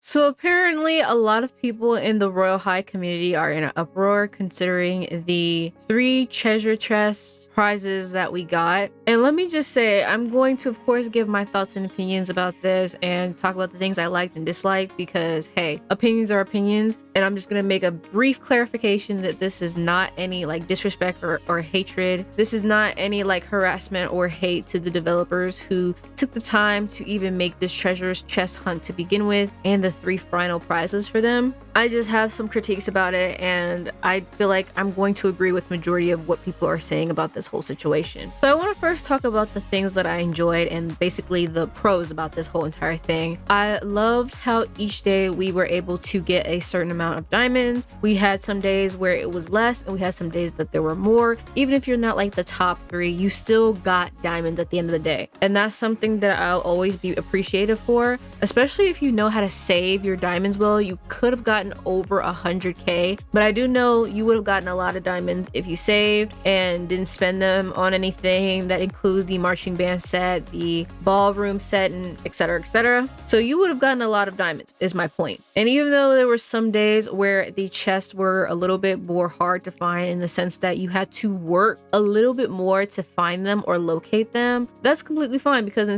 So apparently a lot of people in the Royal High community are in an uproar considering the 3 treasure chest prizes that we got. And let me just say, I'm going to of course give my thoughts and opinions about this and talk about the things I liked and disliked because hey, opinions are opinions. And I'm just going to make a brief clarification that this is not any like disrespect or hatred. This is not any like harassment or hate to the developers who took the time to even make this treasures chest hunt to begin with and the 3 final prizes for them. I just have some critiques about it, and I feel like I'm going to agree with majority of what people are saying about this whole situation. So I want to first talk about the things that I enjoyed and basically the pros about this whole entire thing. I loved how each day we were able to get a certain amount of diamonds. We had some days where it was less and we had some days that there were more. Even if you're not like the top 3, you still got diamonds at the end of the day. And that's something that I'll always be appreciative for, especially if you know how to save your diamonds well. You could have gotten over 100k, but I do know you would have gotten a lot of diamonds if you saved and didn't spend them on anything. That includes the marching band set, the ballroom set, and etc, etc. So you would have gotten a lot of diamonds is my point. And even though there were some days where the chests were a little bit more hard to find in the sense that you had to work a little bit more to find them or locate them, that's completely fine because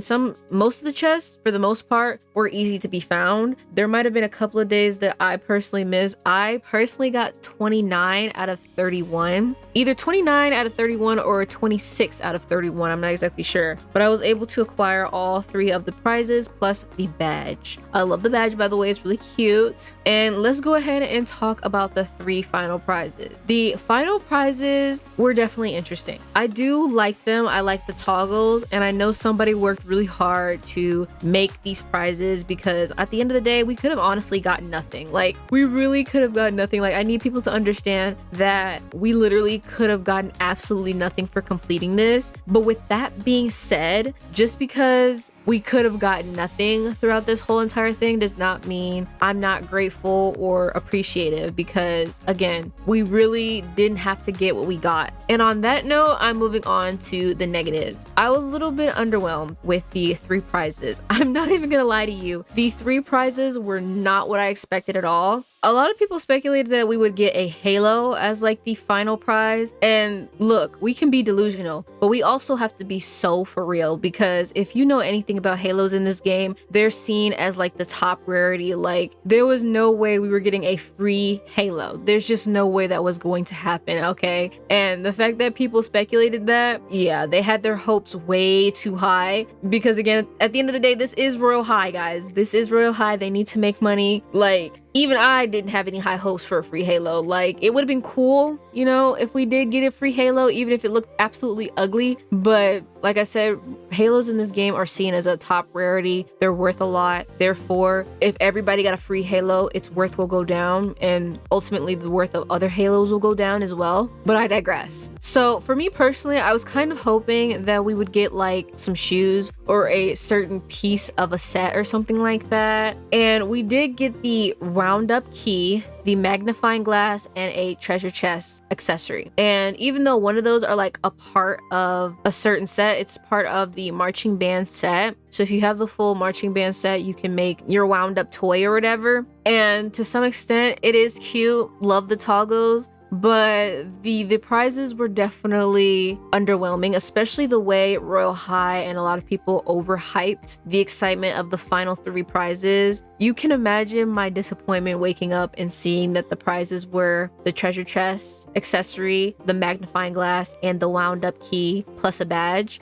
most of the chests for the most part were easy to be found. There might have been a couple of days that I personally missed. I personally got 29 out of 31. Either 29 out of 31 or 26 out of 31. I'm not exactly sure. But I was able to acquire all 3 of the prizes plus the badge. I love the badge, by the way. It's really cute. And let's go ahead and talk about the 3 final prizes. The final prizes were definitely interesting. I do like them. I like the toggles. And I know somebody worked really hard to make these prizes because at the end of the day, we could have honestly gotten nothing. Like, we really could have gotten nothing. Like, I need people to understand that we literally could have gotten absolutely nothing for completing this. But with that being said, just because we could have gotten nothing throughout this whole entire thing does not mean I'm not grateful or appreciative, because again, we really didn't have to get what we got. And on that note, I'm moving on to the negatives. I was a little bit underwhelmed with the 3 prizes. I'm not even gonna lie to you. The 3 prizes were not what I expected at all. A lot of people speculated that we would get a halo as like the final prize. And look, we can be delusional, but we also have to be so for real, because if you know anything about halos in this game, they're seen as like the top rarity. Like, there was no way we were getting a free halo. There's just no way that was going to happen, okay? And the fact that people speculated that, yeah, they had their hopes way too high, because again, at the end of the day, this is Royal High, guys. This is Royal High. They need to make money. Like, even I didn't have any high hopes for a free halo. Like, it would have been cool, you know, if we did get a free halo, even if it looked absolutely ugly. But like I said, halos in this game are seen as a top rarity. They're worth a lot. Therefore, if everybody got a free halo, its worth will go down, and ultimately the worth of other halos will go down as well. But I digress. So for me personally, I was kind of hoping that we would get like some shoes or a certain piece of a set or something like that. And we did get the roundup key, the magnifying glass, and a treasure chest accessory. And even though one of those are like a part of a certain set, it's part of the marching band set. So if you have the full marching band set, you can make your wound up toy or whatever. And to some extent, it is cute. Love the toggles. But the prizes were definitely underwhelming, especially the way Royal High and a lot of people overhyped the excitement of the final 3 prizes. You can imagine my disappointment waking up and seeing that the prizes were the treasure chest accessory, the magnifying glass, and the wound up key plus a badge.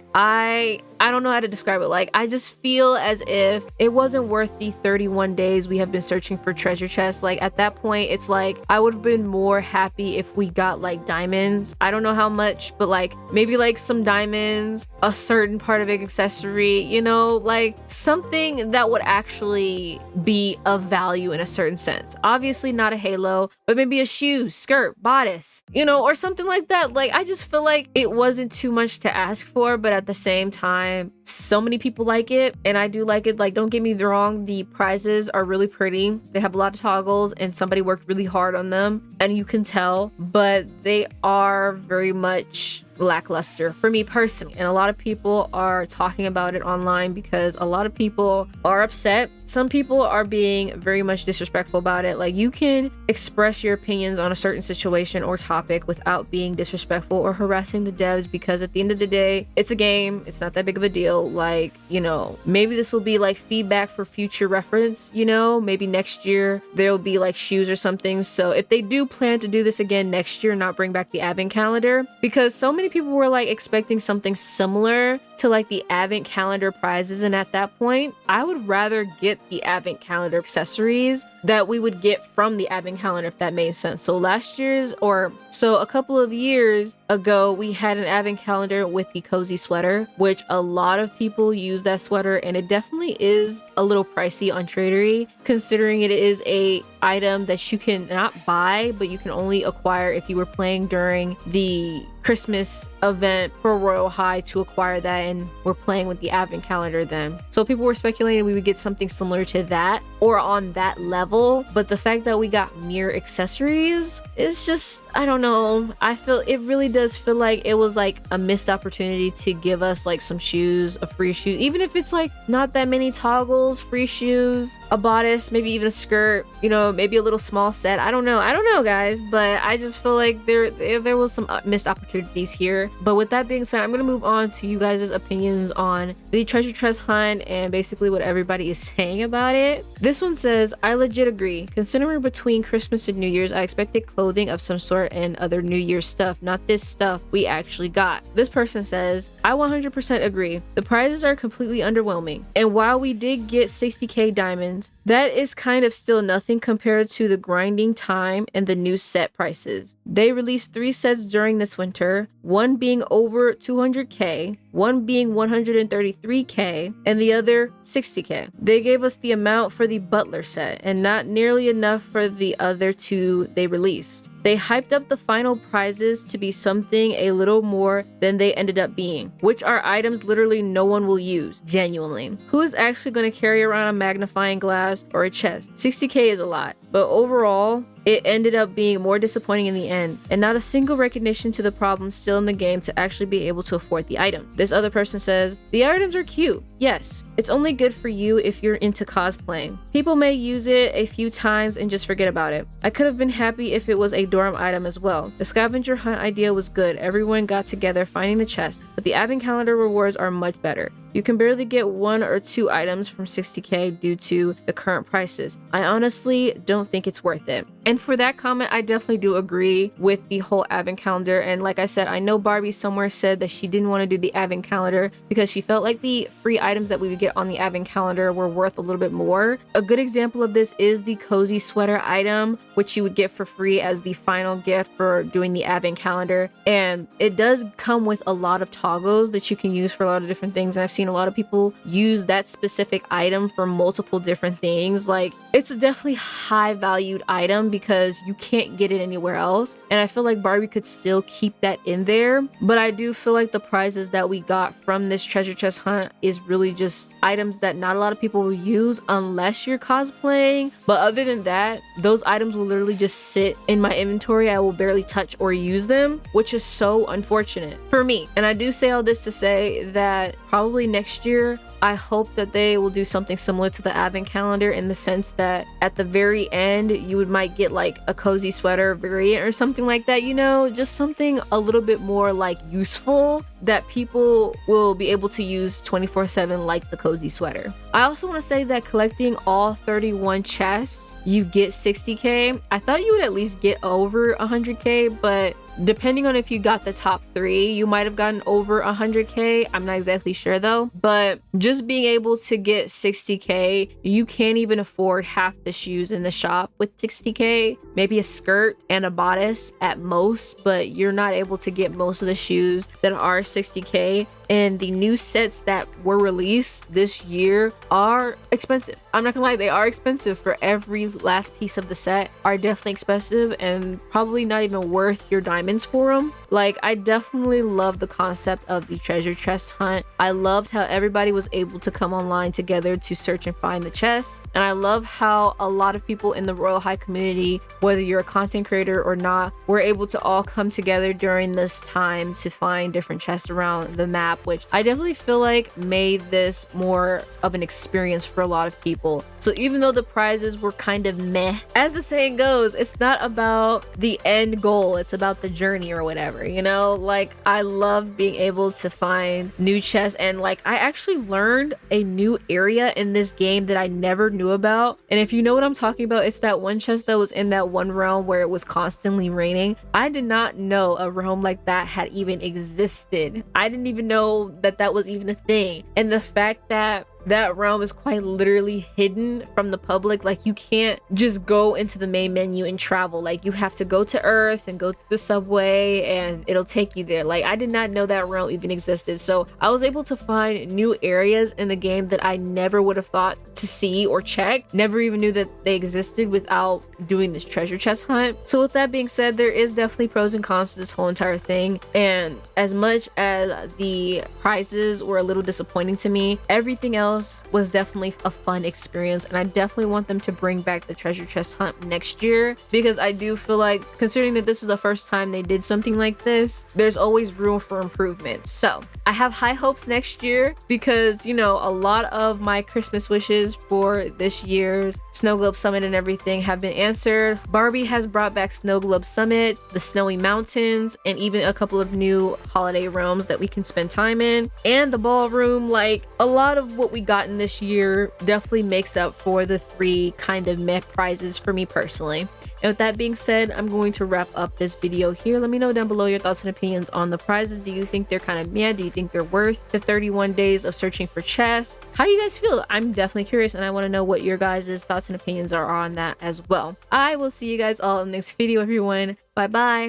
I don't know how to describe it. Like, I just feel as if it wasn't worth the 31 days we have been searching for treasure chests. Like, at that point, it's like I would have been more happy if we got like diamonds. I don't know how much, but like maybe like some diamonds, a certain part of an accessory, you know, like something that would actually be of value in a certain sense. Obviously not a halo, but maybe a shoe, skirt, bodice, you know, or something like that. Like, I just feel like it wasn't too much to ask for, but at the same time, so many people like it, and I do like it. Like, don't get me wrong, the prizes are really pretty. They have a lot of toggles and somebody worked really hard on them, and you can tell, but they are very much lackluster for me personally. And a lot of people are talking about it online because a lot of people are upset. Some people are being very much disrespectful about it. Like, you can express your opinions on a certain situation or topic without being disrespectful or harassing the devs, because at the end of the day, it's a game. It's not that big of a deal. Like, you know, maybe this will be like feedback for future reference, you know, maybe next year there'll be like shoes or something. So if they do plan to do this again next year, not bring back the advent calendar, because so many people were like expecting something similar to like the advent calendar prizes, and at that point I would rather get the advent calendar accessories that we would get from the advent calendar, if that made sense. So a couple of years ago, we had an advent calendar with the cozy sweater, which a lot of people use that sweater, and it definitely is a little pricey on Tradery, considering it is a item that you can not buy, but you can only acquire if you were playing during the Christmas event for Royal High to acquire that, and we're playing with the advent calendar then. So people were speculating we would get something similar to that or on that level, but the fact that we got mere accessories is just, I don't know. I feel it really does feel like it was like a missed opportunity to give us like some shoes, a free shoes, even if it's like not that many toggles, free shoes, a bodice, maybe even a skirt, you know, maybe a little small set. I don't know guys, but I just feel like there was some missed opportunities here. But with that being said, I'm gonna move on to you guys' opinions on the treasure chest hunt and basically what everybody is saying about it. This one says, I legit agree. Considering between Christmas and New Year's, I expected clothing of some sort and other New Year's stuff, not this stuff we actually got. This person says, I 100% agree. The prizes are completely underwhelming. And while we did get 60k diamonds, that is kind of still nothing compared to the grinding time and the new set prices. They released 3 sets during this winter, one being over 200k, one being 133k, and the other 60k. They gave us the amount for the butler set and not nearly enough for the other 2 they released. They hyped up the final prizes to be something a little more than they ended up being, which are items literally no one will use, genuinely. Who is actually going to carry around a magnifying glass or a chest? 60k is a lot, but overall, it ended up being more disappointing in the end, and not a single recognition to the problems still in the game to actually be able to afford the item. This other person says, the items are cute. Yes, it's only good for you if you're into cosplaying. People may use it a few times and just forget about it. I could have been happy if it was a dorm item as well. The scavenger hunt idea was good. Everyone got together finding the chest, but the advent calendar rewards are much better. You can barely get 1 or 2 items from 60k due to the current prices. I honestly don't think it's worth it. And for that comment, I definitely do agree with the whole advent calendar. And like I said, I know Barbie somewhere said that she didn't want to do the advent calendar because she felt like the free items that we would get on the advent calendar were worth a little bit more. A good example of this is the cozy sweater item, which you would get for free as the final gift for doing the advent calendar. And it does come with a lot of toggles that you can use for a lot of different things. And I've seen a lot of people use that specific item for multiple different things. Like, it's a definitely high valued item because you can't get it anywhere else. And I feel like Barbie could still keep that in there. But I do feel like the prizes that we got from this treasure chest hunt is really just items that not a lot of people will use unless you're cosplaying. But other than that, those items will literally just sit in my inventory. I will barely touch or use them, which is so unfortunate for me. And I do say all this to say that probably next year, I hope that they will do something similar to the advent calendar in the sense that at the very end, you might get like a cozy sweater variant or something like that, you know, just something a little bit more like useful that people will be able to use 24/7 like the cozy sweater. I also want to say that collecting all 31 chests, you get 60k. I thought you would at least get over 100k, but depending on if you got the top 3, you might have gotten over 100k. I'm not exactly sure though, but just being able to get 60k, you can't even afford half the shoes in the shop with 60k, maybe a skirt and a bodice at most, but you're not able to get most of the shoes that are 60k. and the new sets that were released this year are expensive. I'm not gonna lie, they are expensive. For every last piece of the set are definitely expensive and probably not even worth your diamonds for them. Like, I definitely love the concept of the treasure chest hunt. I loved how everybody was able to come online together to search and find the chests, and I love how a lot of people in the Royal High community, whether you're a content creator or not, were able to all come together during this time to find different chests around the map, which I definitely feel like made this more of an experience for a lot of people. So even though the prizes were kind of meh, as the saying goes, it's not about the end goal, it's about the journey or whatever, you know? Like, I love being able to find new chests, and like, I actually learned a new area in this game that I never knew about. And if you know what I'm talking about, it's that one chest that was in that one realm where it was constantly raining. I did not know a realm like that had even existed. I didn't even know that that was even a thing. And the fact that that realm is quite literally hidden from the public, like you can't just go into the main menu and travel. Like, you have to go to Earth and go through the subway and it'll take you there. Like, I did not know that realm even existed, so I was able to find new areas in the game that I never would have thought to see or check, never even knew that they existed without doing this treasure chest hunt. So with that being said, there is definitely pros and cons to this whole entire thing, and as much as the prizes were a little disappointing to me, everything else was definitely a fun experience, and I definitely want them to bring back the treasure chest hunt next year, because I do feel like, considering that this is the first time they did something like this, there's always room for improvement. So I have high hopes next year, because, you know, a lot of my Christmas wishes for this year's Snow Globe Summit and everything have been answered. Barbie has brought back Snow Globe Summit, the Snowy Mountains, and even a couple of new holiday realms that we can spend time in, and the ballroom. Like, a lot of what we gotten this year definitely makes up for the 3 kind of meh prizes for me personally. And with that being said, I'm going to wrap up this video here. Let me know down below your thoughts and opinions on the prizes. Do you think they're kind of meh? Do you think they're worth the 31 days of searching for chests? How do you guys feel? I'm definitely curious, and I want to know what your guys' thoughts and opinions are on that as well. I will see you guys all in the next video, everyone. Bye bye.